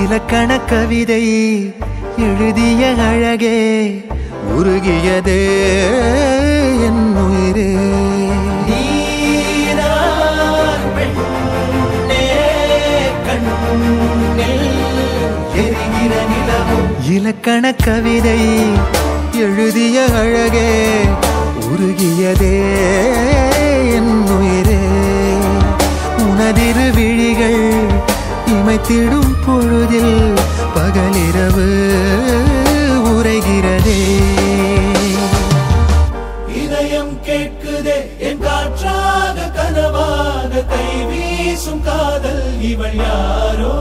இலக்கண கவிதை எழுதிய அழகே உருகியதே என் உயிரே. இலக்கண கவிதை எழுதிய அழகே உருகியதே என் உயிரே. உனதிரு விழிகள் இமைத்திடும் பொழுதில் பகலிரவு உரைகிறதே. இதயம் கேட்குதே என் காற்றாக கனவாக கை வீசும் காதல் இவள் யாரோ.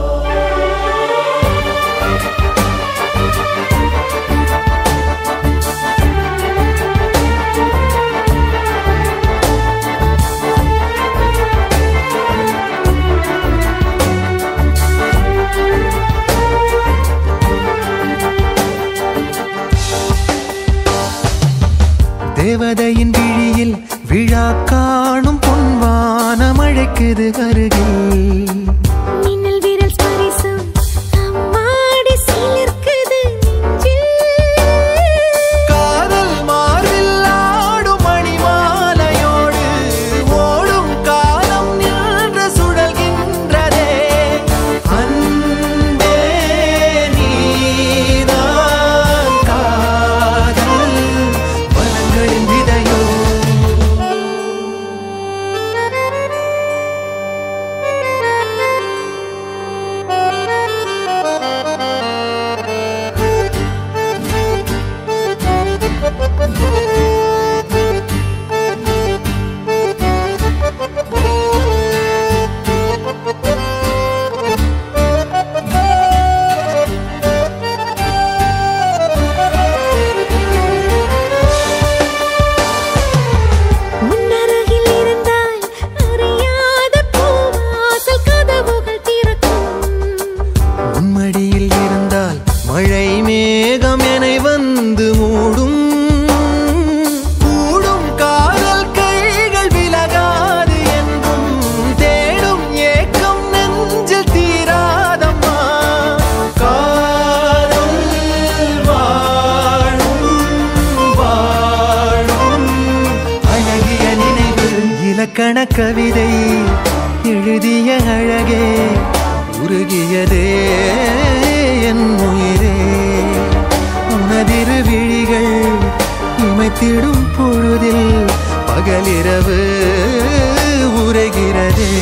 தேவதையின் விழியில் விழா காணும் பொன்வானம் அழைக்குது அருகில். மின்னல் விரல் ஸ்பரிசம் அம்மாடி சிலிர்க்குது நெஞ்சில். காதல் மார்பில் ஆடும் மணிமாலையோடு ஓடும் காலம் நின்று சுழல்கின்றதே. அன்பே நீதான் காதல் வனங்களின் விதையோ. முன்னருகில் இருந்தால் அறியாத பூவாசல் கதவுகள் திறக்கும். உன்மடியில் இருந்தால் மழை மேகம் என வந்து மூடும். கூடும் காதல் கைகள் விலகாது என்றும் தேடும் ஏக்கம் நெஞ்சில் தீராதம்மா. காதல் வாழும் வாழும் அழகிய நினைவு. இலக்கண கவிதை எழுதிய அழகே உருகியதே என் உயிரே. உனதிரு விழிகள் இமைத்திடும் பொழுதில் பகலிரவு உரைகிறதே.